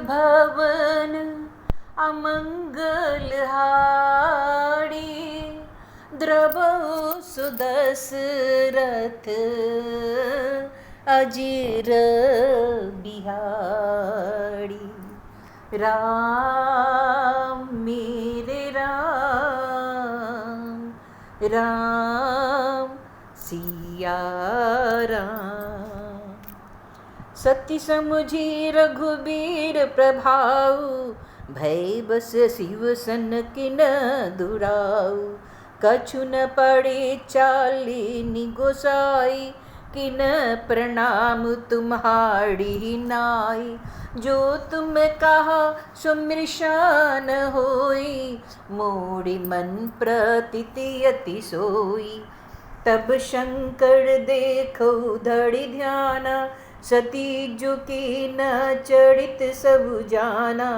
भवन अमंगल हारी, द्रवहु सुदशरथ अजीर बिहारी। राम मेरे राम, राम सिया राम। सती समुझी रघुबीर प्रभाऊ, भय बस शिव सन किन दुराऊ। कछु न पड़े चाली निगोसाई, किन प्रणाम तुम्हारी नाई। जो तुम कहा सुमृशान होई, मोरि मन प्रतीति अति सोई। तब शंकर देखो धरि ध्याना, सती झुकी न चरित सब जाना।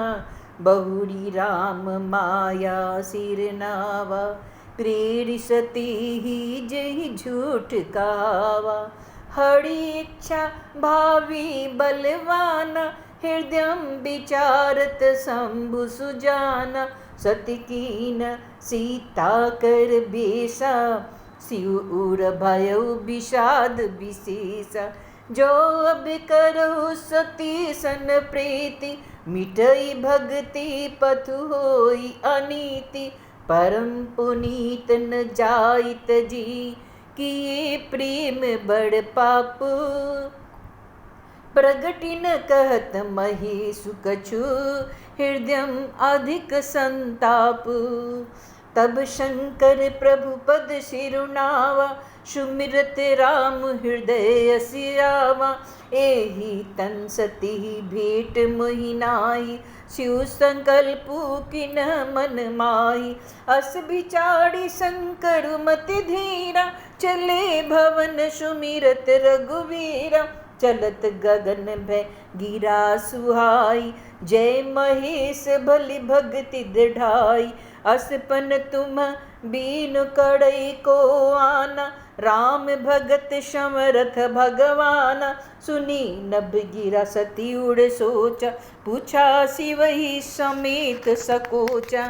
बहुरी राम माया सिर नावा, प्रेरि सती ही जहि झूठ कहावा। हरि इच्छा भावी बलवाना, हृदयम विचारत शंभु सुजाना। सती कीन सीता कर बेसा, शिव उर भयउ विषाद विशेषा। जो अब करहु सती सन प्रीति, मिटई भगति पथु होई अनीति। परम पुनीत न जाइत जी, किए प्रेम बड़ पाप। प्रगति न कहत महेशु कछु, हृदयम अधिक संताप। तब शंकर प्रभु पद सिरुनावा, सुमिरत राम हृदय सिरावा। एहि तन सती भेंट मोहि नाहि, शिव संकल्पु किन मन माहि। अस विचारि शंकर मति धीरा, चले भवन सुमिरत रघुवीरा। चलत गगन भय गिरा सुहाई, जय महेश भलि भगति दृढ़ाई। असपन तुम बीनु कड़ई को आना, राम भगत समरथ भगवाना। सुनी नभ गिरा सती उड़ सोचा, पूछा शिवहि समेत सकोचा।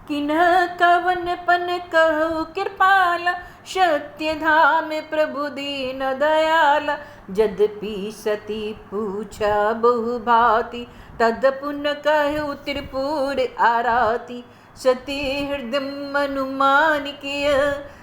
किन्ह कवन पन कहु कृपाला, सत्य धाम प्रभु दीन दयाला। यद्यपि सती पूछा बहु भांति, तदपुन कहु त्रिपुर आराती। सती हृदय अनुमान किय,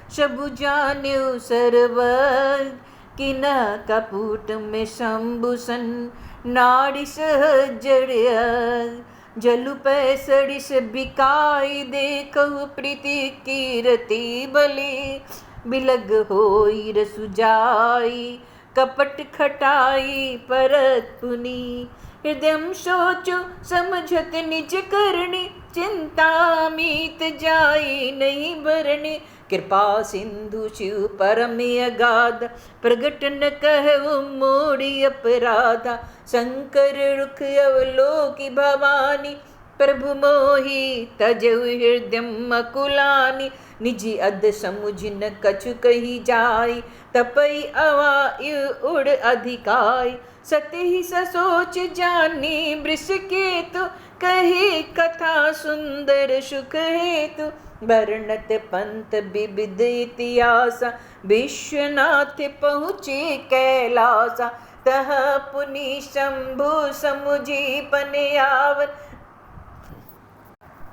सबु जान्यो सर्वज्ञ। किन्ह कपूट में शंभु सन, नारि सहचर्य। जलु पै सरिस बिकाई, देखहु प्रीति कीरति बलि। बिलग होई रसु जाई, कपट खटाई परत पुनि। हृदयम सोचु समझत निज करनी, चिंता मीत जाई नहीं बरनी। कृपा सिंधु शिव परम अगाध, प्रगट न कहु मोरि अपराधा। शंकर रुख अवलोकि भवानी, प्रभु मोहि तजहु हृदयम अकुलानि। निजी अध समुझ न कछु कही जाई, तपई अवायु उड़ अधिकाई। सती ससोच जानी वृषकेतु, कही कथा सुंदर सुख हेतु। वर्णत पंत विविध इतिहासा, विश्वनाथ पहुँचे कैलासा। तह पुनि शंभु समुझी पन आवन,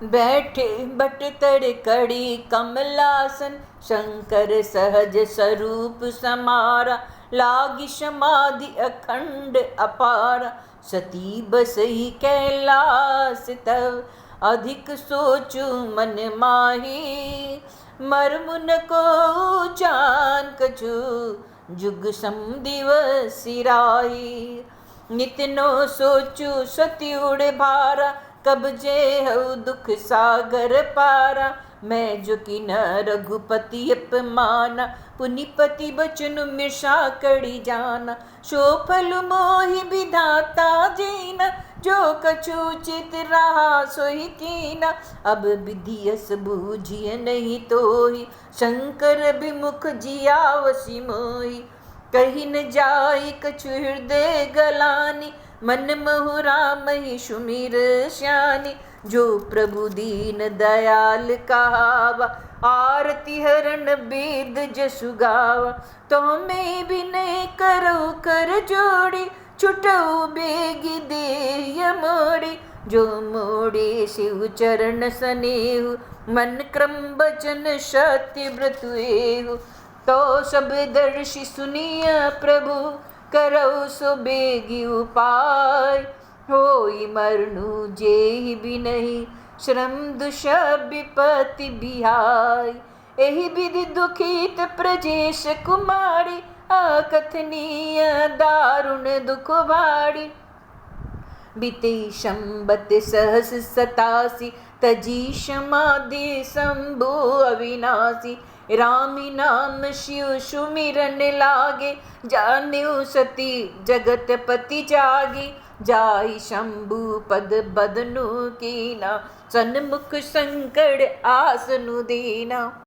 बैठे बट तर कड़ी कमलासन। शंकर सहज स्वरूप समारा, लागी समाधि अखंड अपारा। सती बसई कैलास तव, अधिक सोचु मन माही। मर्म न को जान कछु, जुग सम दिवस सिराही। नित नो सोचु सती उड़ भारा, कब जे हऊ दुख सागर पारा। मैं जो कि न रघुपति अपमाना, पुनिपति बचनु मिर्षा कड़ी जाना। सो फल मोहि विधाता जीना, जो कछु चित रहा सोहि कीना। अब विधियस बूझिय नहीं तोहि, शंकर विमुख जियावसि मोहि। कही न जाई कछु हृदय गलानी, मन महु राम ही सुमिर श्यानी, जो प्रभु दीन दयाल कहावा। आरती हरण वेद जसु गावा, तो मैं भी नहीं करो कर जोड़ी, छुटऊ बेगी देय मोड़ी। जो मोड़े शिव चरण स्नेहु, मन क्रम बचन सत्य व्रत एहु। तो सब दर्शी सुनिया प्रभु, करौ सो बेगी उपाय। होई मरनु जेहि भी नहीं, श्रम दुष विपत्ति बिहाय। एहि विधि दुखित प्रजेश कुमारी, अकथनीय दारुण दुख भारी। बीते संबत सहस 87, तजी समाधि शंभु अविनाशी। रामी नाम शिव सुमिरन लागे, जान्यु सती जगतपति जागी। जाहि शंभु पद बदनु कीना, सन्मुख संकट आसनु दीना।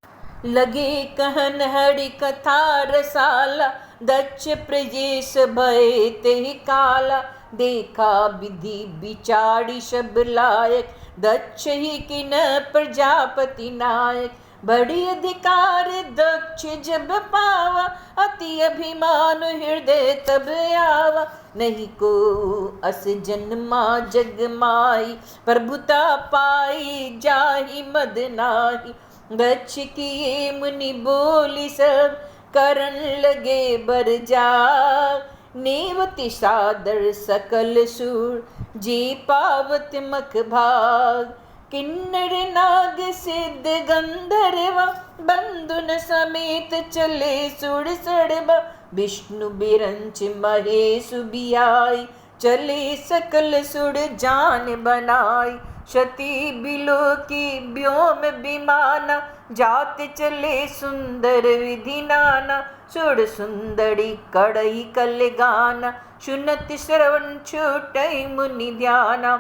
लगे कहन हरि कथा रसाला, दक्ष प्रजेश भय तेहि काला। देखा विधि विचारी सब लायक, दक्ष ही किन प्रजापति नायक। बड़ी अधिकार दक्ष जब पावा, अति अभिमान हृदय तब आवा। नहीं को अस जन्मा जग माई, प्रभुता पाई जाहि मद नाही। दक्ष किए मुनि बोली सब, करन लगे बर जाग। नेवति सादर सकल सुर, जी पावत मख भाग। किन्नर नाग सिद्ध गंधर्वा, बंधुन समेत चले सुर सड़बा। विष्णु बिरंच महेश बियाई, चले सकल सुर जान बनाई। शती बिलो की व्योम विमाना, जाते चले सुंदर विधि नाना। सुर सुंदरी कड़ई कल गाना, सुनत श्रवण छूटई मुनि ध्याना।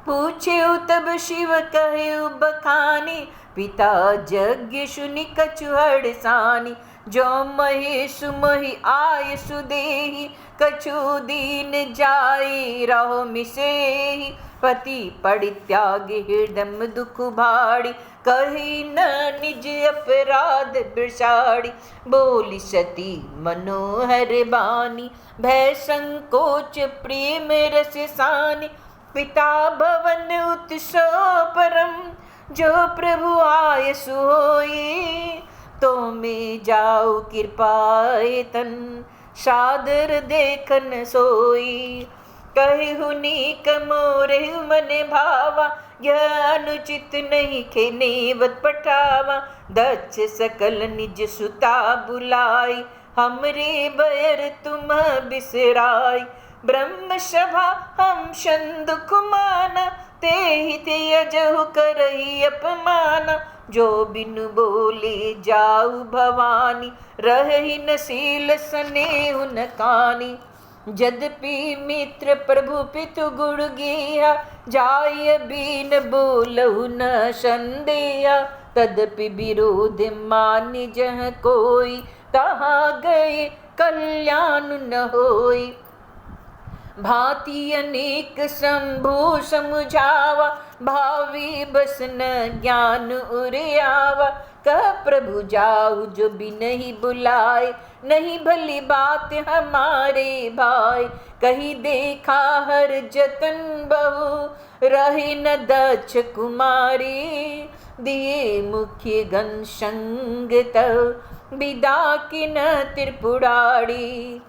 पूछे तब शिव कहे बखानी, पिता यज्ञ सुनि कछु हड़सानी। जो महेश मोहि आय सुदेहि, कछु दीन जाई रहो मिसेहि। पति परित्याग हृदय दुख भाड़ी, कही न निज अपराध बिसाड़ी। बोली सती मनोहर बानी, भय संकोच प्रेम रस सानी। पिता भवन उत्सव परम, जो प्रभु आय सोई। तो मैं जाऊ कृपाए तन, सादर देखन सोई। कहु नीक मोरे मन भावा, यह अनुचित नहीं खे नेवत पठावा। दक्ष सकल निज सुता बुलाई, हमरे बैर तुम बिसराई। ब्रह्म सभा हम संदुख माना, तेहि ते अजहु करही अपमाना। जो बिनु बोले जाऊ भवानी, रही न शील स्नेहु न कानी। यद्यपि मित्र प्रभु पितु गुण गेहा, जाय बीन बोलहु न संदेहा। तदपि विरोध मानि जह कोई, तहाँ गए कल्याण न होई। भांति अनेक शंभु समुझावा, भावी बस न ज्ञान उरियावा। कह प्रभु जाऊ जो भी नहीं बुलाए, नहीं भली बात हमारे भाई। कही देखा हर जतन बहु, रहे न दक्ष कुमारी। दिए मुख्य गण संग तव, विदा की न त्रिपुरारी।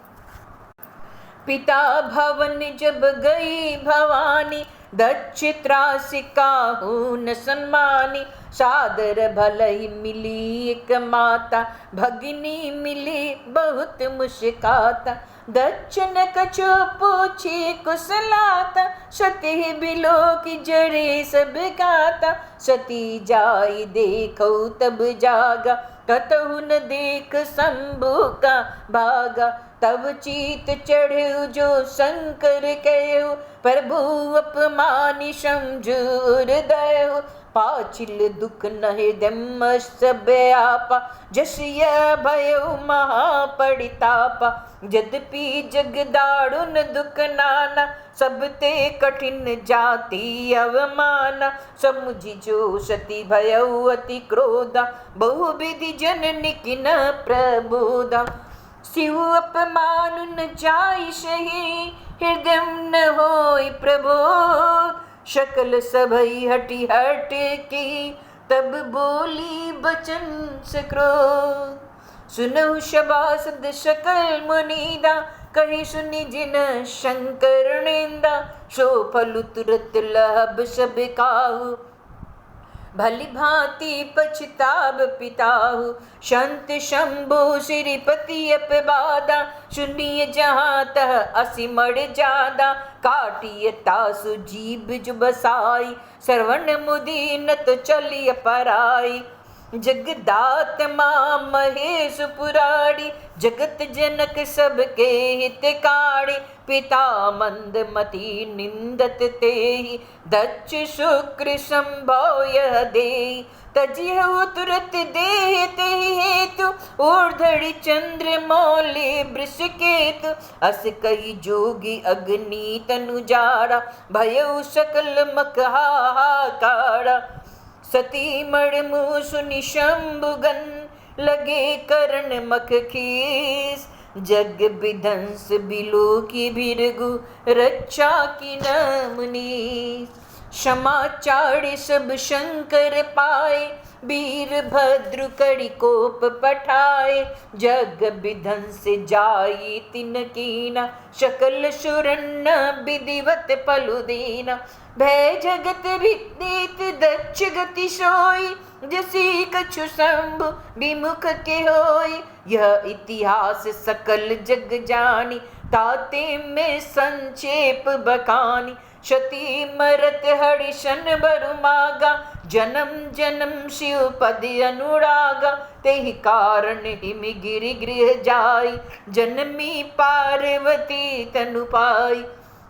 पिता भवन जब गई भवानी, दक्ष त्रासी काहू न सम्मानी। सादर भलई मिली एक माता, भगिनी मिली बहुत मुस्काता। दक्ष न कछु पूछी कुशलाता, सती बिलो की जड़े सब गाता। सती जाई देखो तब जागा, कतहु न देख शंभु का भागा। तब चीत चढ़े जो शंकर कहो, प्रभु अपमानी समझूर दयो। पाचिल दुख न हृदय सब आपा, जस य भयो महापड़ितापा। यद्यपि जग दारुण दुख नाना, सब ते कठिन जाति अवमाना। समुझि जो सती भयउ अति क्रोधा, बहुविधि जननी किन प्रबोधा। शिव अपमान न जाई सही, हृदय न होई प्रबोध। शकल सभई हटी हट की, तब बोली बचन से क्रोध। सुनहु शबासद सकल मुनीदा, कही सुनी जिन शंकर निंदा। सो फलु तुरत लहब सब काहू, भली भांति पछताब पिताहु। संत शंभु श्रीपति अपवादा, सुनिय जहाँ तह असिमड़ जादा। काटिय तासु जीभ जो बसाई, श्रवण मुदि न तो चलिय पराई। जगदात माँ महेश पुरारी, जगत जनक सबके हितकारी। पिता मंदमति निंदत तेहि, दक्ष शुक्र संभव यह देहि। तजिहु तुरत देह तेहि हेतु, ऊर्धड़ि चंद्र मौलि वृषकेतु। अस कही जोगी अग्नि तनु जाड़ा, भयउ सकल मक हाहाकारा। सती मड़ मुँह सुनि शंभुगन, लगे करण मख खीस। जग विध्वंस बिलो की भृगु, रक्षा की न मुनीस। क्षमाचार्य सब शंकर पाए, वीरभद्र करि कोप पठाए। जग विध्वंस जाई तिन कीना, सकल सुरन विधिवत पलु दीना। भय जगत विदित दक्ष गति सोई, जसी कछु शंभु विमुख के होई। यह इतिहास सकल जग जानी, ताते में संक्षेप बखानी। सती मरत हरिशन बरु मागा, जन्म जन्म शिव पद अनुरागा। तेहि कारण हिम गिरि गृह जाई, जनमी पार्वती तनु पाई।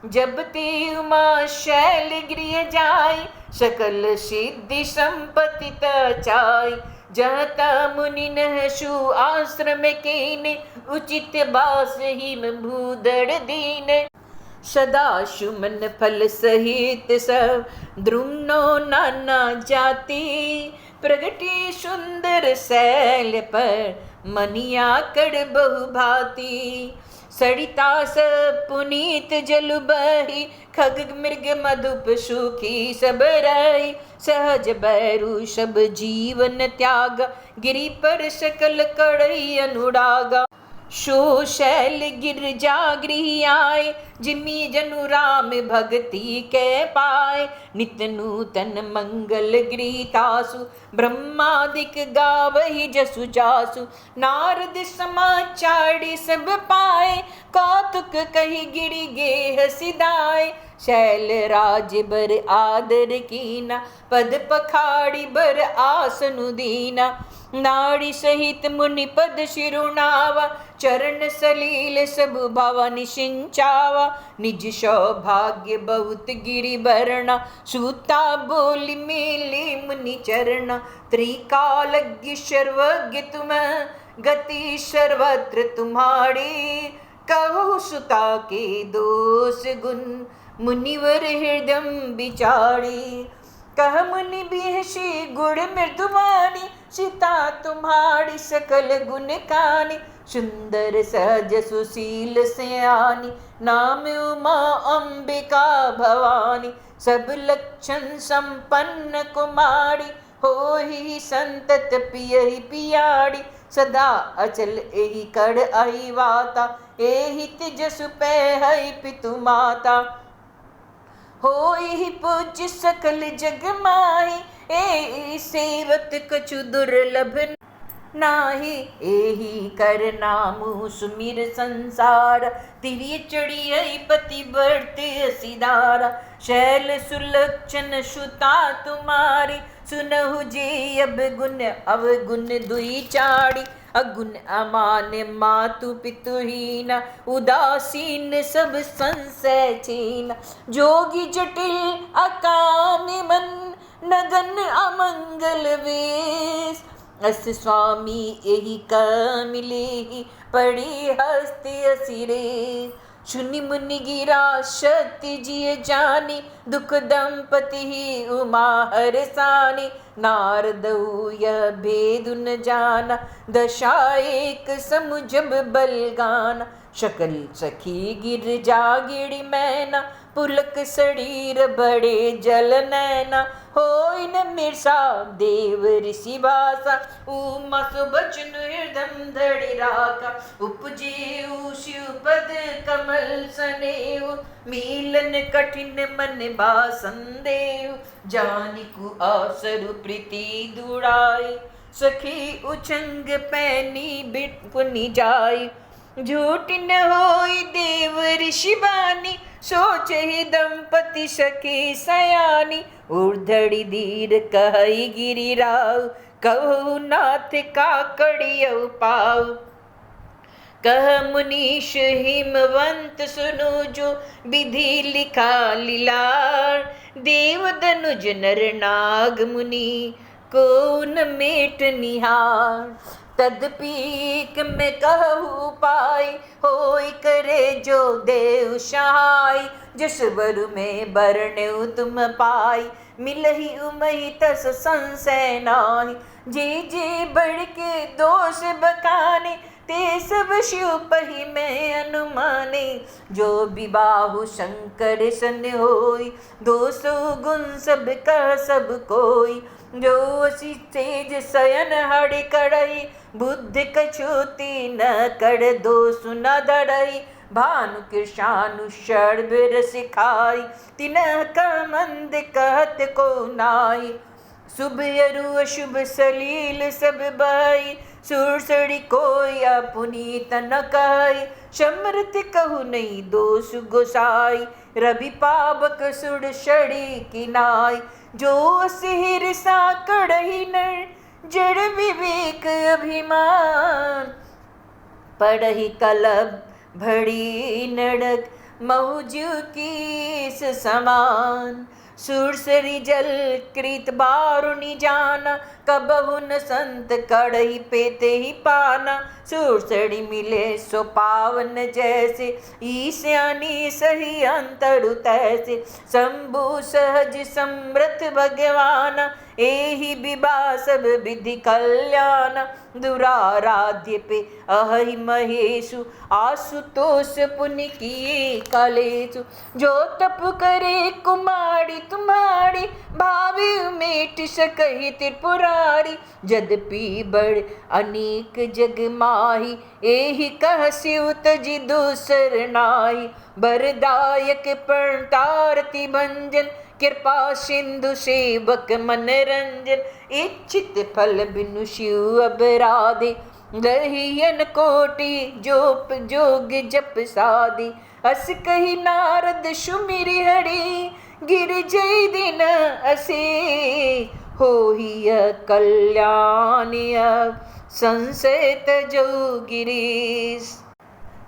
जब ते उमा शैल गृह जाई, सकल सिद्धि संपत्ति तचाई। जहाँ ता मुनि नहसु आश्रम कीने, उचित बास हिम भूदड़ दीने। सदा सुमन फल सहित सब, द्रुम्नो नाना जाति। प्रगटी सुंदर शैल पर, मनिया कड़ बहु भांति। सरिता स पुनीत जलु बही, खग मृग मधुप सुखी सब रही। सहज बैरु सब जीवन त्याग, गिरि पर सकल कड़ई अनुरागा। सो शैल गिरजा गृह आए, जिमि जनु राम भगति के पाए। नित नूतन मंगल गृहतासु, ब्रह्मादिक गावहि जसु जासु। नारद समाचार सब पाए, कौतुक कहि गिरि गेह सिधाए। शैल राज बर आदर कीना, पद पखाड़ी बर आसनु दीना। नारी सहित मुनि पद शिरुनावा, चरण सलील सब भवन सिंचावा। निज सौभाग्य बहुत गिरि बरना, सूता बोली मेले मुनि चरना। त्रिकालज्ञ सर्वज्ञ तुम, गति सर्वत्र तुम्हारी। कहो सुता के दोष गुण, मुनिवर हृदय विचारी। कह मुनि बिहसी गुण मृदुवानी, सीता तुम्हारी सकल गुण कानी। सुंदर सहज सुशील सयानी, नाम उमा अंबिका भवानी। सब लक्षण संपन्न कुमारी, होहि संतत पियहि पियाड़ी। सदा अचल एहि कड़ आई वाता, एहि तेजसु पै पितु माता। होई पूज्य सकल जग माही, ए सेवत कछु दुर्लभ नाही। एहि कर नामु सुमिर संसार, तिरिय चढ़िय पति बढ़ते सिधारा। शैल सुलक्षण सुता तुम्हारी, सुनहु जे अब गुण अवगुण दुई चाड़ी। अगुण अमान्य मातु पितुहीना, उदासीन सब संशय छीना। जोगी जटिल अकामी मन, नगन अमंगल वेश। अस स्वामी यही क मिले पड़ी हस्ती असिरे। सुनि मुनि गिरा शक्ति जिय जानी दुख दंपति ही उमा हरसानी। नारद यह भेद न जाना दशा एक समु जब बलगाना। शकल सखी गिर जा गिड़ी मैना पुलक शरीर बड़े जल नैना। होई न मिर्सा देव ऋषि भाषा उमा सुबचन हृदम धड़ि राखा। उपजे शिव पद कमल सनेऊ मिलन कठिन मन बा संदेव। जानिकु आसरु प्रीति दुड़ाई सखी उछंग पैनी बिटकुनि जाई। झूठ न होई देव ऋषि बानी सोचे ही दंपति सखी सयानी। उर्धड़ी धीर कहई गिरिराव कहु नाथ काकड़ियौ पाव। कह मुनीश हिमवंत सुनो जो विधि लिखा लीलार। देव दनुज नर नाग मुनि को न मेट निहार। तदपीक में कहू पाई होई करे जो देव सहाय। जिस वर में बरण्यु तुम पाई मिलहि उमहि तस संशय नाहि। जी जी बढ़ के दोष बखाने ते सब शिव पही में अनुमाने। जो विबाहु शंकर सन होई दोसो गुण सब कह सब कोई। जो असी तेज शयन हरि कड़ई बुद्धि कछुति न कर दोष न धरई। भानु कृषानु शर्बिर सिखाई तिनह का मंद कहत को नाई। शुभ अरु अशुभ सलील सब बाई सुरसड़ी कोई पुनीत न कही। समृत कहु नहीं दोष गोसाई रवि पावक सुर सड़ी किनाई। जो सिहिर सा कड़ही नर जड़ विवेक अभिमान। पढ़ही कलब भड़ी नड़क मौजू की समान। सुरसरी जल कृत बारुणी जाना कबहु न संत कड़ही पेते ही पाना। सुरसरी मिले सो पावन जैसे ईशानी सही अंतरु तैसे। शंभु सहज समृत भगवाना एहि विवाह सब विधि कल्याण। दुराराध्य पे अहि महेशु आशुतोष पुनि किए कलेशु। जो तप करे कुमारी तुम्हारी भावी मेट सकहि त्रिपुरारी। जदपि बड़ अनेक जग माही एहि कह शिव तजि दूसर नाहि। बरदायक प्रणतारति भंजन कृपा सिंधु सेवक मनरंजन। इच्छित फल बिनु शिव अपराधे दहियन कोटि जोप जोग जप साधि। अस कही नारद सुमिरि हरि गिर जय दिन असे। होहि कल्याण संशय तजो गिरीश।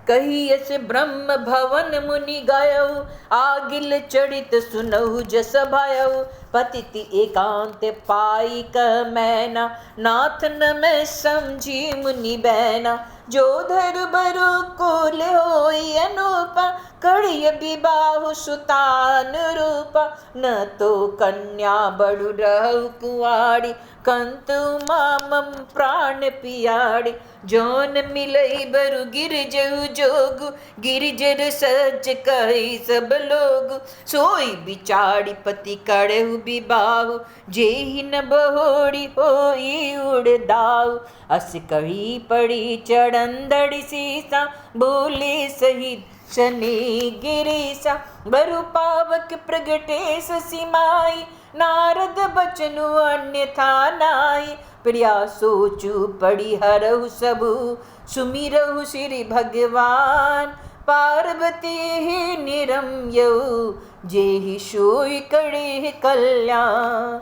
कहियस ब्रह्म भवन मुनि गायऊ आगिल चढ़ित सुनहु जस भयऊ। पतिति एकांत पाई कह मैना नाथ न मैं समझी मुनि बैना। जो धर बरु कुल होई अनूपा कड़िय विबाहु सुतान रूपा। न तो कन्या बड़ु रहु कुआरी कंतु मामम प्राण पियाड़ी। जौन मिलई बरु गिरजहु जोगु गिरिजर सच कही सब लोग। सोई बिचारी पति कड़हु विबाहु जेहि न बहोड़ी होई उड़ दाऊ। अस कही पड़ी चढ़ंदड़ी सीसा बोले सहित शनि गिरीसा। बरु पावक प्रगटे ससिमाई नारद बचनु अन्यथा नाई। प्रिया सोचु पड़ी हरहु सबु सुमिरहु श्री भगवान। पार्वती ही निरम्यऊ जेहि सोई कड़े कल्याण।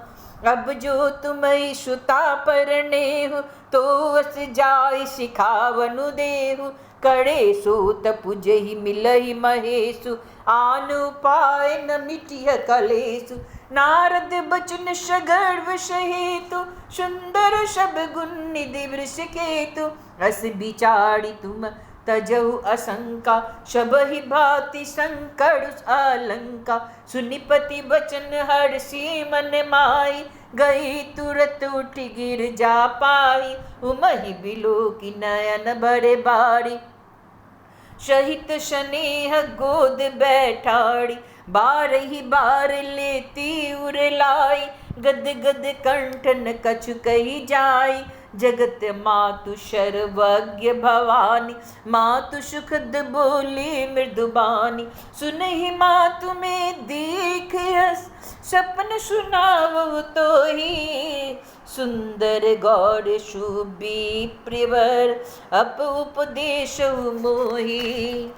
अब जो तुम्हें सुता परनेहु तो अस जाय सिखावनु देहु। कड़े सोत पुजहि मिलहि महेशु आन उपाय न मिटिय कलेसु। नारद बचन सगर्व हेतु सुंदर शब गुण निधि वृष केतु। रस बिचारी तुम तजहु असंका शबहि भाति संकट अलंका। सुनिपति बचन हर्षि मन माई गई तुरत उठ गिर जा पाई। उमहि बिलो की नयन भरे बारी सहित स्नेह गोद बैठाड़ी। बार ही बार लेती उर लाई गद गद कंठन कछु कही जाई। जगत मातु सर्वज्ञ भवानी मातु सुखद बोली मृदुबानी। सुनहि मातु में दीख यस सपन सुनावो तो ही। सुंदर गौर शुभी प्रिवर अप उपदेश मोही।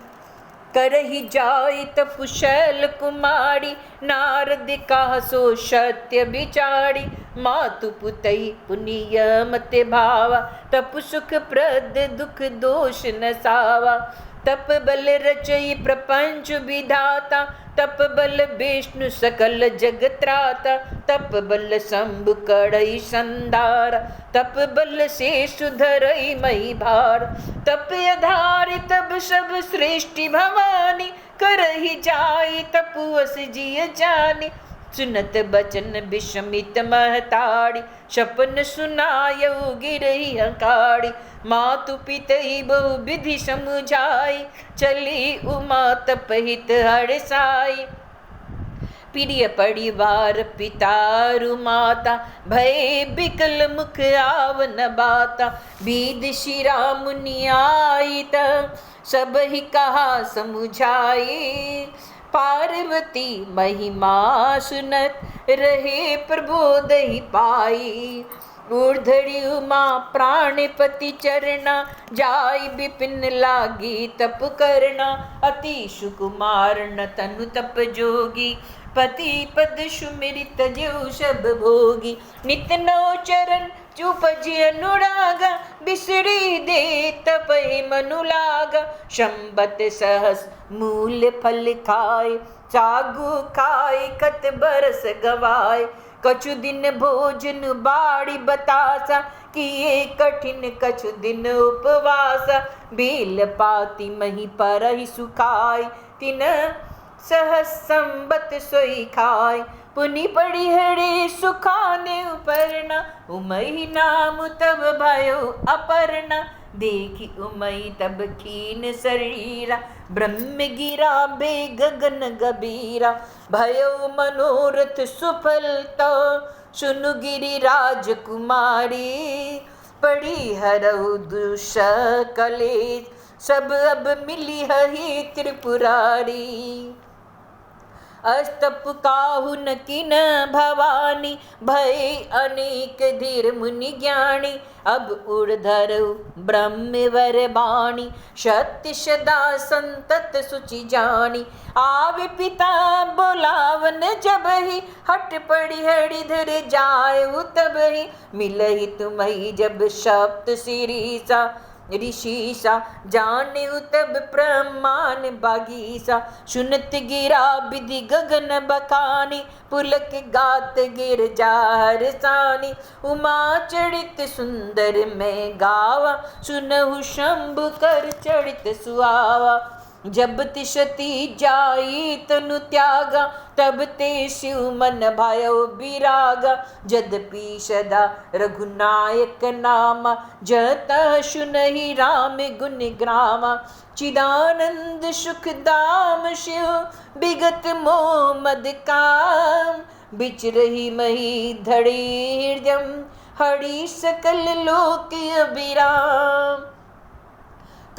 करहि जाई तपुशैल कुमारी नारद कहा सो सत्य बिचारी। मातु पुतई पुनिय मत भावा तप सुख प्रद दुख दोष न सावा। तप बल रचई प्रपंच विधाता तप बल विष्णु सकल जगत्राता। तप बल शंभु कड़ई संधार तप बल से सुधरई मई भार। तप आधार तब सब सृष्टि भवानी करहि जाई तपुअस जिय जानी। सुनत बचन विषमित महताड़ी सपन सुनायऊ गिरही हकाड़ी। मातु पितई बहु विधि समुझाई चली उमा तपहित हरसाई। प्रिय परिवार पितारु माता भय बिकल मुख आवन बाता। बीद शिरा मुनि आई सब ही कहा समुझाई। पार्वती महिमा सुनत रहे प्रबोध ही पाई। ऊर्धड़ी उमा प्राणपति चरना जाय विपिन लागी तप करना। अति सुकुमार न तनु तप जोगी पति पद सुमिरित जो सब भोगी। नित नौ चरण चुपजि अनुरागा बिसरी दे तपहि मनु लागा। शंबत सहस मूल फल खाए चागु खाए कत बरस गवाए। कछु दिन भोजन बाड़ी बतासा किए कठिन कछु दिन उपवासा। बेल पाती मही पर ही सुखाई तिन सहस संबत सोई खाय। पुनि पड़ी हरे सुखाने उपरना उमई नाम तब भयो अपर्णा। देखी उमई तब खीन शरीरा ब्रह्म गिरा बे गगन गबीरा। भयो मनोरथ सफल तो सुनु गिरि राजकुमारी। पड़ी हरऊ दुष कलेश सब अब मिली हही त्रिपुरारी। अस्तप काहु न किन भवानी भय अनेक धीर मुनि ज्ञानी। अब उर्धरु ब्रह्मवर बाणी सत्य सदा संतत सुचि जानी। आवे पिता बोलावन जब ही हट पड़ी हरिधर जाय तब ही। मिलहि तुम्हि जब सप्त शिरीषा ऋषिसा जाने तब प्रमाण बागीसा। सुनत गिरा विधि गगन बखानी पुलक गात गिर जार सानी। उमा चरित सुंदर में गावा सुनहु शंभु कर चरित सुआवा। जब तिशती जाई तनु त्यागा तब ते शिव मन भयो विरागा। जदपि सदा रघुनायक नामा जत सुनहि राम गुण ग्रामा। चिदानंद सुख दाम शिव विगत मोह मद काम। बिचरहि मही धड़ी हृदयम हरि सकल लोक अभिराम।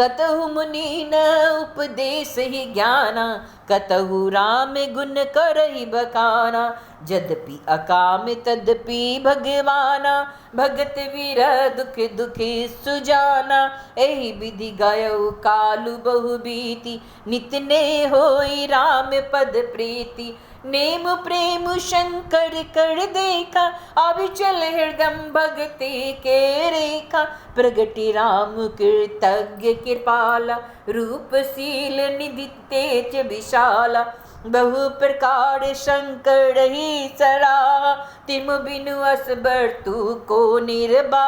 कतहु मुनि न उपदेश ही ज्ञाना कतहु राम गुण करहि बखाना। यद्यपि अकाम तदपि भगवाना भगत वीर दुख दुखी सुजाना। एहि विधि गयो कालु बहु बीती नित ने होई राम पद प्रीति। नेम प्रेम शंकर कर देखा अविचल हृदम भगति के रेखा। प्रगति राम कृतज्ञ कृपाला रूपशील निधि तेज विशाला। गौशाला, बहु प्रकार शंकर ही सरा, तिम बिनु असबर तू को निर्बा,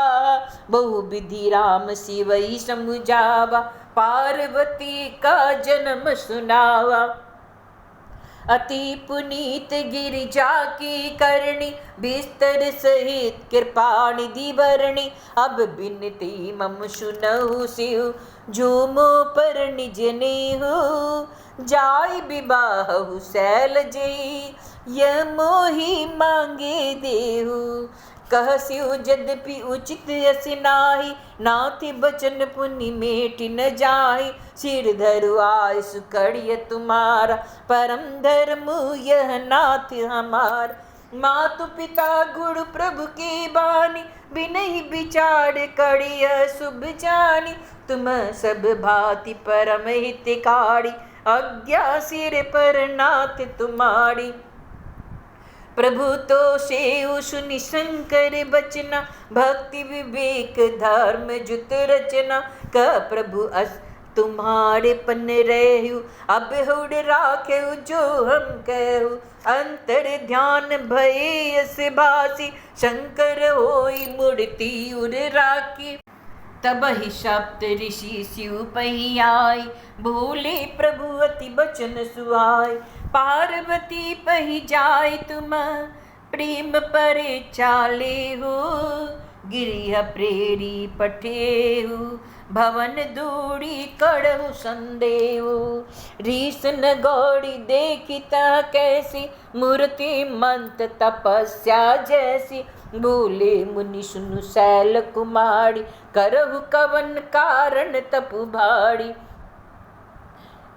बहु विधि राम शिवई समुझावा, पार्वती का जन्म सुनावा। अति पुनीत गिरिजा की करणी, बिस्तर सहित कृपा निधि भरणी, अब बिनती मम सुनहु सिउ, झूमो पर निज नेहु, जाय विवाहु शैल जई, यह मोहि मांगे देहु। कह सिउ यद्यपि उचित यस नाही, नाथि बचन पुनि मेटि न जाहि, सिर धरु आयस कड़िय तुम्हारा, परम धर्म यह नाथ हमार। मातु पिता गुरु प्रभु की बानी, बिनहि विचार कड़िय शुभ जानी, तुम सब भांति परम हितकारी, आज्ञा सिर पर नाथ तुम्हारी। प्रभु तो सेउ सुनि शंकर बचना, भक्ति विवेक धर्म जुत रचना, कह प्रभु अस तुम्हारे पन रहु, अब हुड राखेउ जो हम कहु, अंतर ध्यान भय अस भासी, शंकर होई मूर्ति उर राखी। तब ही सप्त ऋषि शिव पही आए, भोले प्रभु अति बचन सुहाय, पार्वती पही जाय तुम, प्रेम परे चाले हो, गिरिह प्रेरी पठेहु, भवन दूरी कड़हु संदेहु। रीस न गौड़ी देखिता कैसी, मूर्ति मंत तपस्या जैसी, बोले मुनि सुनु शैल कुमारी, करहु कवन कारण तपु भाड़ी।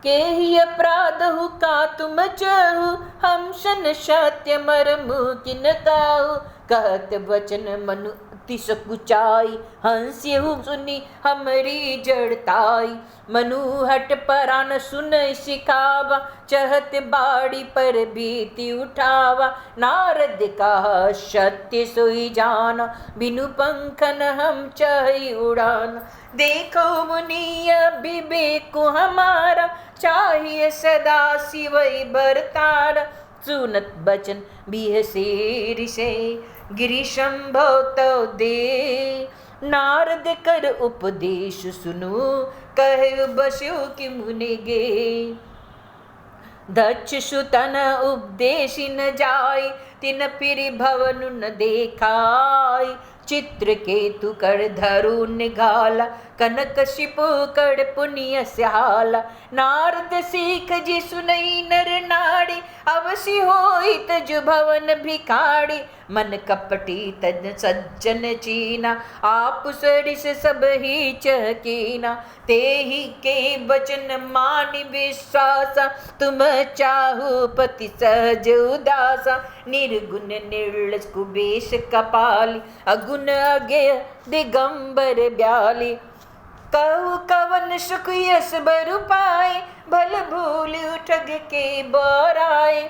के ही अपराधहु का तुम चहु, हम शन सत्य मरमु किन ताहु, कहत वचन मनु अति सकुचाई, हंस्यहु सुनी हमरी जड़ताई। मनु हट परान सुन सिखावा, चहत बाड़ी पर भीति उठावा, नारद कहा सत्य सोई जाना, बिनु पंखन हम चही उड़ाना। देखो मुनि विवेक हमारा, चाहिए सदा शिवई बरतारा। सुनत बचन बिहसे ऋषे, गिरि संभव तो दे, नारद कर उपदेश सुनु, कहे बस्यो कि मुनि गे। दक्ष सुतन उपदेश न जाय, तिन फिर भवन न देखाय। चित्र केतु कर धरु निघाला, कनक शिपु कर पुण्य स्याला। नारद सीख जी सुनई नर नाड़ी, अवश्य होई तज भवन भिखाड़ी। मन कपटी तज सज्जन चीना, आप सरिस सब ही चहकीना। ते ही के बचन मानि विश्वासा, तुम चाहु पति सहज उदासा। निर्गुण निर्लज कुबेश कपाली, अगुण अज्ञेय दिगंबर ब्याली। कहु कवन सुख यस बरु पाए, भल भूल उठग के बोराए।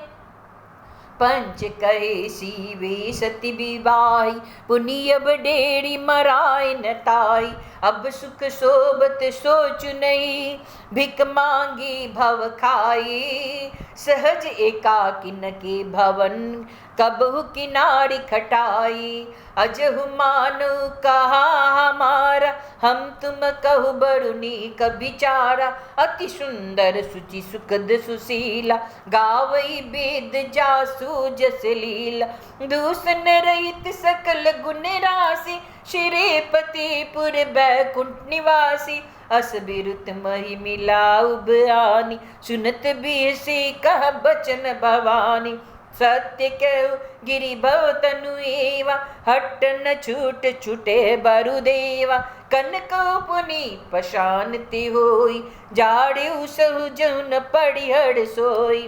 पंच कहे सीवे सती विवाही, पुनि अब डेरी मराय न ताई। अब सुख सोबत सोच नहीं, भिक मांगी भव खाई। सहज एकाकिन के भवन, कबहु किनारी खटाई। अजहु मानो कहा हमारा, हम तुम कहु बरुनी कबिचारा। अति सुंदर सुचि सुखद सुशीला, गावई वेद जासु जस लीला। दूषण रहित सकल गुण राशि, श्रीपति पुर बैकुंठ निवासी। अस बिरुत मही मिला उबआनी, सुनत बिहसी कह बचन भवानी। सत्य कहु गिरि भव तनु एवा, हट न छूट छूटे बरुदेवा। कनक पुनि पशानति होई, जाड़े उसहु जौन पड़िहर सोई।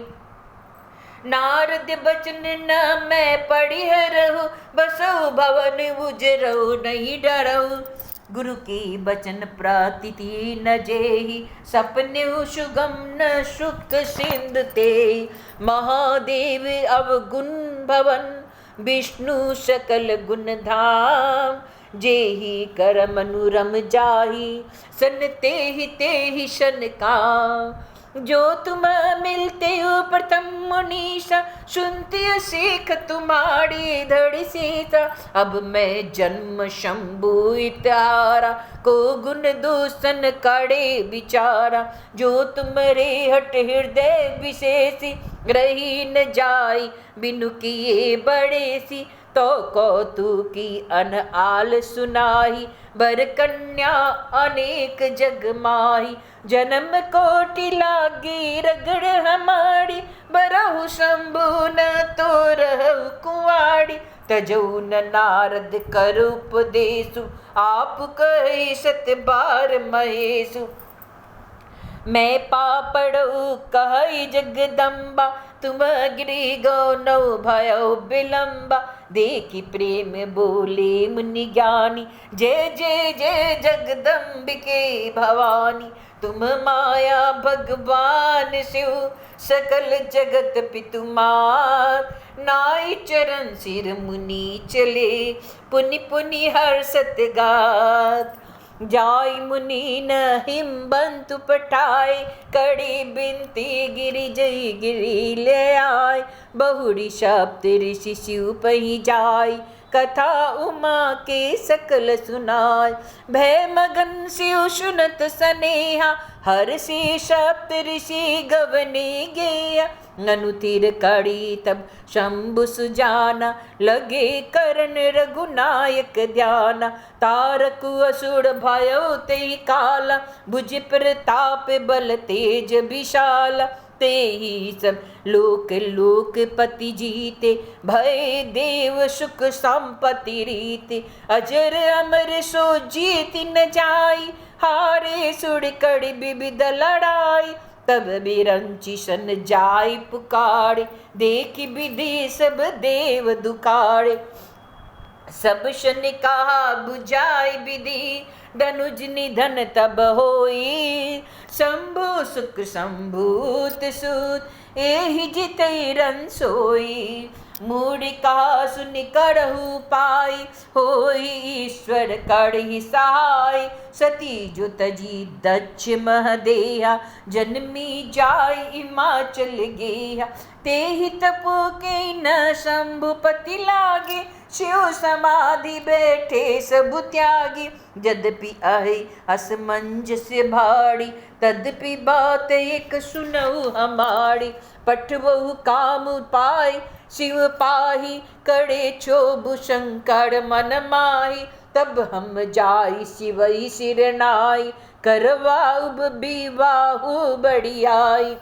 नारद बचन न मैं पड़िहरहु, बसहु भवन उजरहु नहीं डरहु। गुरु की बचन प्रातिथि न जेहि, सपने सुगम न सुख सिंधु तेहि। महादेव अवगुण भवन, विष्णु सकल गुण धाम। जेहि कर मनुरम जाहि, सन तेहि तेहि शन काम। जो तुम मिलते हो प्रथम मुनीषा, सुनती सीख तुम्हारी धड़ सीता। अब मैं जन्म शंभु इतारा, को गुण दूषण कड़े विचारा। जो तुम्हारे हट हृदय विशेषी, रही न जाई बिनु किए बड़े सी। तो कौतुकी अन आल सुनाही, बर कन्या अनेक जग माही। जन्म कोटि लागी रगड़ हमारी, बरहु शंभु न तो रहु कुंवारी। तजौ न नारद कर उपदेशु, आप कही सत बार महेशु। मैं पापड़ो कही जगदम्बा, तुम गिरी गो नौ भयो विलंबा। देखी प्रेम बोले मुनि ज्ञानी, जय जय जय जगदम्बिके भवानी। तुम माया भगवान शिव, सकल जगत पितुमार। नाई चरण सिर मुनि चले, पुनि पुनि हर्षत गात। जाय मुनि न हिमबंतु पठाए, कड़ी बिनती गिरि जय गिरि ले आय। बहुरी सप्त ऋषि शिव पही जाय, कथा उमा के सकल सुनाय। भय मगन शिव सुनत सनेहा, हर से सप्त ऋषि गवने गेया। ननु तीर कड़ी तब शंभु सुजाना, लगे करन रघुनायक ध्याना। तारक असुर भयो ते काला, भुज प्रताप बल तेज विशाला। ते ही सब लोक लोकपति जीते, भय देव सुख संपत्ति रीते। अजर अमर सो जीत न जाई, हारे सुर कड़ी विविध लड़ाई। तब बिरंची सन जाय पुकारे, देखी विधि सब देव दुकारे। सब शन कहा बुझाई विधि, धनुज निधन तब होई। शंभु सुख शंभूत सूत, एहि जितै रन सोई। मूढ़ि कहा सुनि करहु पाई, होई ईश्वर करहि सहाय। सती जो तजी दक्ष महदेहा, जन्मी जाय हिमाचल गेहा। तेहि तपो के न शंभुपति लागे, शिव समाधि बैठे सब त्यागी। यद्यपि अहि असमंजस भाड़ी, तद्यपि बात एक सुनऊ हमारी। पठबहु काम पाई शिव पाही, करे क्षोभ शंकर मन माही। तब हम जाई शिवई सिरनाई, करवाउब विवाहु बढ़ियाई।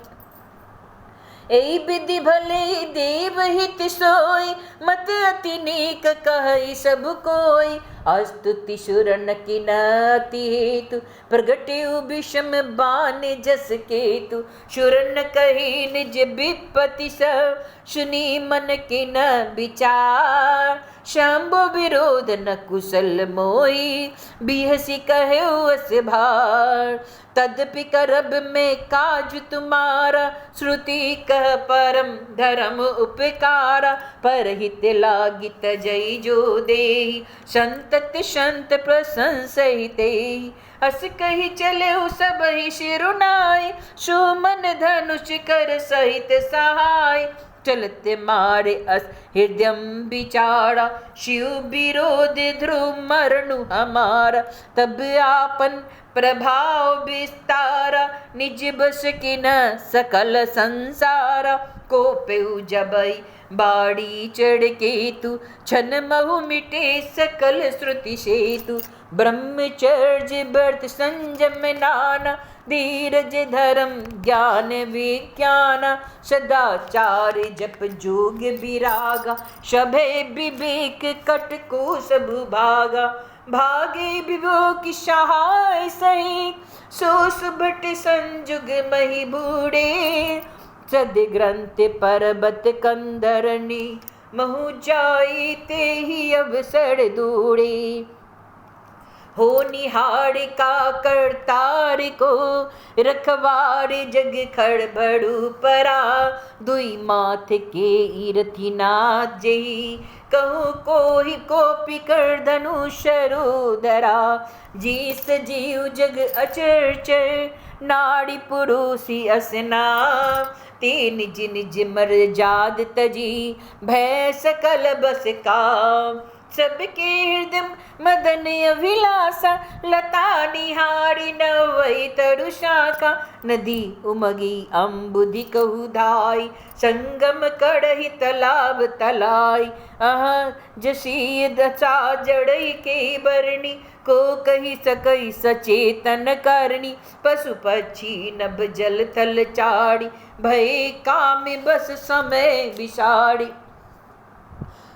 एहि विधि भले देव हित सोई, मत अति नीक कहई सब कोई। अस्तुति सुरन किनति हेतु, प्रगट्यु विषम बान जस केतु। सुरन कही निज विपति सब, सुनी मन किन विचार। शंभु विरोध न कुशल मोई, बिहसी कहु अस भार। तदपि करब में काज तुम्हारा, श्रुति कह परम धर्म उपकारा। परहित लागी तजई जो देहि, संतत संत प्रशंसहि तेहि। अस कही चले सबहि शिरुनाई, सुमन धनुष कर सहित सहाय। चलते मारे अस हृदय विचारा, शिव विरोध ध्रुव मरनु हमारा। तब आपन प्रभाव विस्तारा, निज बस किन सकल संसारा। को पेउ जबई बाड़ी चढ़ केतु, छन महु मिटे सकल श्रुति सेतु। ब्रह्मचर्य व्रत संयम नाना, धीरज धर्म ज्ञान विज्ञान। सदाचार जप जोग विरागा, सभे विवेक कटको सब भागा। भागे विभो की सहाय सही, सो सुबट संजुग मही बूढ़े। सद ग्रंथ पर्वत कंदरनी, महु जाई ते ही अवसर दूड़े। हो निहार का करतार को, रखवार जग खड़बड़ू परा। दुई माथ के इरथी नाथ जही, कहूँ कोहि को पिकर धनुष रुदरा। जीस जीव जग अचर चर, नाड़ी पुरुषी असना, ते निज निज मर जाद तजी, भय सकल बस काम। सबके हृदय मदन अभिलाषा, लता निहारी नवई तरुशाखा। नदी उमगी अम्बुधि कहु धाई, संगम कड़हि तालाब तलाई। अह जसी दशा जड़ई के बरनी, को कही सकई सचेतन करनी। पशु पक्षी नभ जल थल चाड़ी, भय काम बस समय विषाड़ी।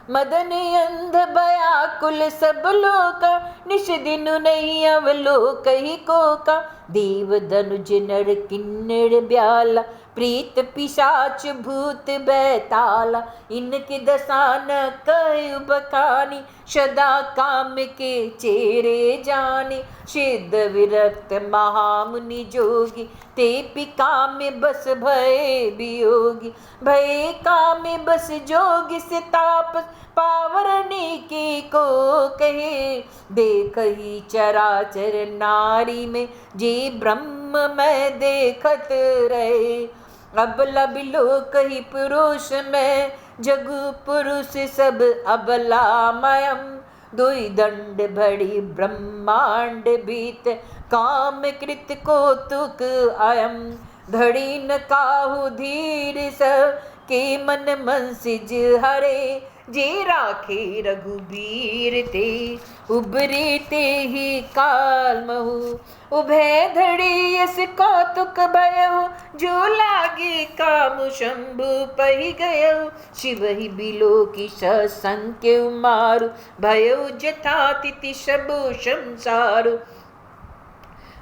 मदन अंध बयाकुल सब लोका, निश दिन नहीं अवलोक ही कोका। देव धनुज नर किन्नर ब्याला, प्रीत पिशाच भूत बैताला। इनकी दशा न कह बखानी, सदा काम के चेरे जानी। सिद्ध विरक्त महामुनि जोगी, ते पि काम बस भय वियोगी। भय काम बस जोगी से तापस, पावरनी की को कहे। देखही चराचर नारी में, जे ब्रह्म में देखत रहे। अबला बिलोक ही पुरुष में, जगु पुरुष सब अबलामयम। दुई दंड बड़ी ब्रह्मांड बीत, काम कृत कौतुक अयम। धड़ी न काहू धीर स, के मन मनसिज हरे। जे राखे रघुबीर ते, उबरे ते ही काल महु। उभय धड़ी यस कौतुक भयउ, जो लागे काम शंभु पहि गयउ। शिव ही बिलोकी संख्य मारु, भयउ जथा तिथि सबु संसारु।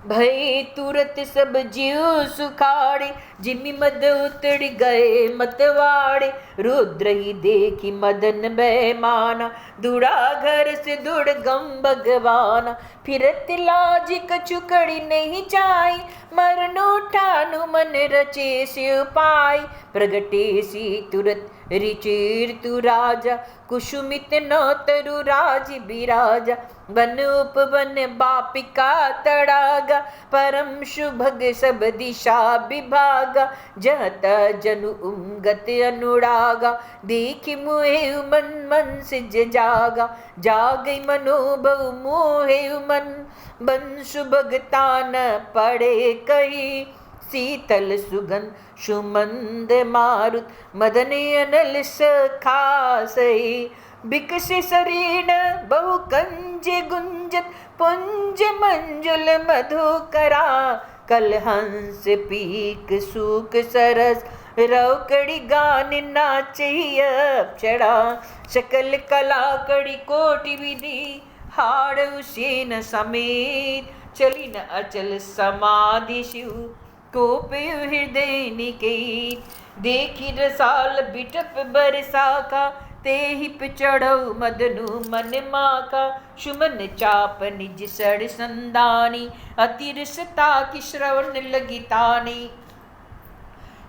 भय तुरत सब जीव सुखाड़े, जिमि मद उतड़ गए मतवाड़े। रुद्र ही देखी मदन बैमाना, दुड़ा घर से दुड़ गम भगवाना। फिरत लाज कछु कड़ी नहीं जाई, मरनु ठानु मन रचे से उपाय। प्रगटे सी तुरत रिचिर तु राजा, कुसुमित नौतरु राज बिराजा। वन उपवन बापिका तड़ागा, परम शुभग सब दिशा विभागा। जहत जनु उमगत अनुरागा, देखि मोहे मन मन सिज जागा। जागई मनोभव मोहे मन, बन सुभगता न पड़े कही। शीतल सुगंध सुमंद मारुत, मदन अनल सखासई। बिकसि शरीर बहु कंज गुंजत, पुंज मंजुल मधुकरा। कलहंस पीक सूक सरस, रौकड़ी गान नाचही अप्सरा। सकल कला कड़ी कोटि विधि, हाड़ उसेन समेत। चली न अचल समाधि शिव, कोपयु हृदय निकेत। देखी रसाल बिटप बरसाका, ते ही चढ़ऊ मदनु मन माका। सुमन चाप निज सड़ संदानी, अतिरसता की श्रवण लगितानी।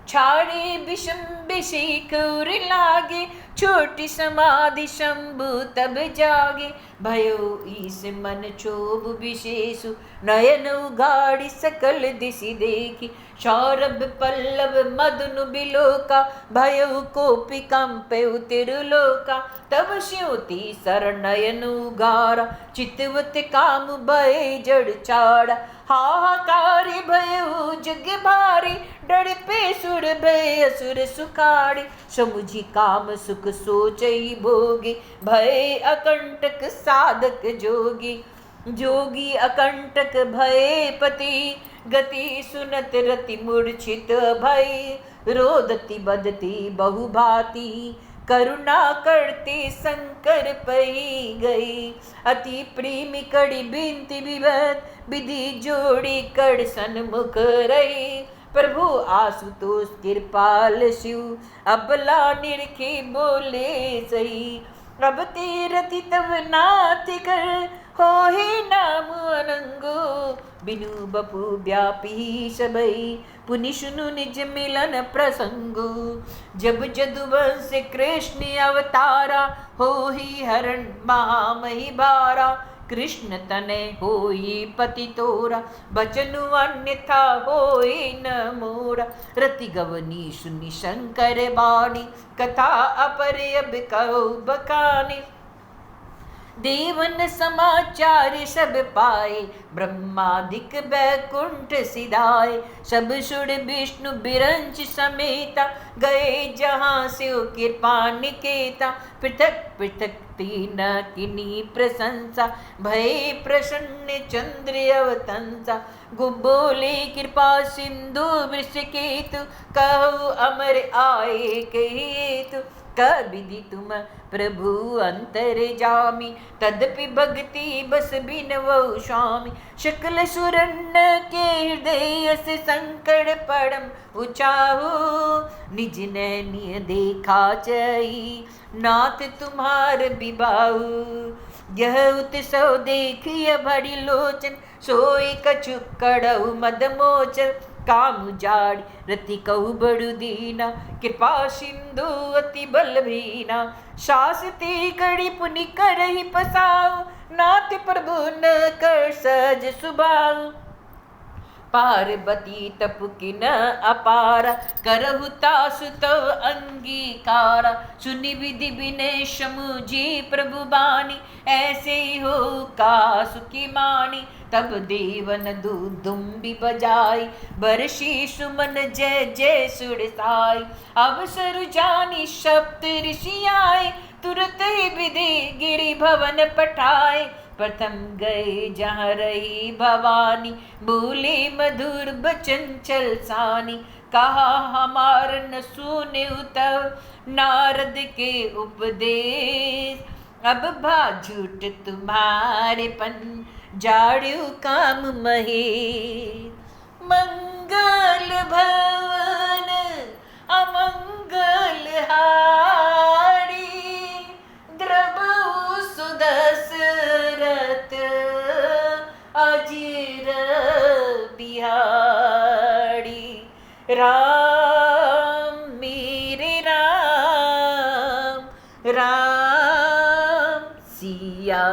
छाड़े विषम विषिक उर लागे, छोटी समाधि शंभु तब जागे। भयो ईस मन क्षोभ विशेषु, नयन उगाड़ी सकल दिशि देखी। सौरभ पल्लव मदनु बिलोका, भयो कोपि कंपयु तिरुलोका। तब स्योति सर नयन उगारा, चितवत काम भय जड़ चाड़ा। हाहाकार भयो जग भारी, डर पे सुर भय असुर सुखाड़ी। समुझी काम सुख सोचई भोगी, भय अकंटक साधक जोगी। जोगी अकंटक भय पति, गति सुनत रति मूर्छित भय। रोदती बदती बहुभांति, करुणा करते शंकर पही गई। अति प्रेमी कड़ी बिनती विवत, विधि जोड़ी कड़ सन्मुख रही। प्रभु आशुतोष कृपाल शिव, अबला निरखे बोले सही। अब तीरथि तब नाथ कर, हो ही नाम अनंगो। बिनु बपु व्यापी सबई, पुनि सुनु निज मिलन प्रसंगो। जब जदुवंश कृष्ण अवतारा, हो ही हरण महामही भारा। कृष्ण तनय होई पति तोरा, बचनु अन्यथा होई न मोरा। रति गवनी सुनि शंकर बाणी, कथा अपर अब कहो बखानी। देवन समाचार सब पाए, ब्रह्मादिक बैकुंठ सिधाए। सब सुर विष्णु बिरंच समेता, गए जहाँ से कृपा निकेता। पृथक पृथक तीन किनी प्रशंसा, भय प्रसन्न चंद्र अवतंसा। गुबोले कृपा सिंधु वृषकेतु, कहो अमर आए कहेतु। कबिधि तुम प्रभु अंतर जामी, तदपि भक्ति बस बिनवउ स्वामी। शकल सुरन के हृदय से संकट परम उचाहु, निज नैनीय देखा चई, नाथ तुम्हार बिबाहु। यह उत्सव देखिय भरी लोचन, सोई कछु कड़ऊ मदमोचन। काम जाड़ी रति कहु बड़ु दीना, कृपा सिंधु अति बल भीना। शासती कड़ी पुनि करहि पसाऊ, नाथ प्रभु न कर सज सुबाऊ। पार्वती तपु किन अपारा, करहु तासु तव अंगीकारा। सुनि विधि विनय समुझी प्रभु बानी, ऐसे हो कासु की मानी। तब देवन दुदुम्बि बजाई, बरसी सुमन जय जय सुरसाई। अवसर जानी सप्त ऋषि आए, तुरत ही विधि गिरि भवन पठाए। प्रथम गए जहाँ रही भवानी, बोले मधुर बचन चल सानी। कहा हमार न सुने तब, नारद के उपदेश। अब भाझूट तुम्हारे पन, जाड़ू काम महे। मंगल भवन अमंगल हारी, द्रवहु सुदशरथ अजिर बिहारी। राम मेरे राम, राम सिया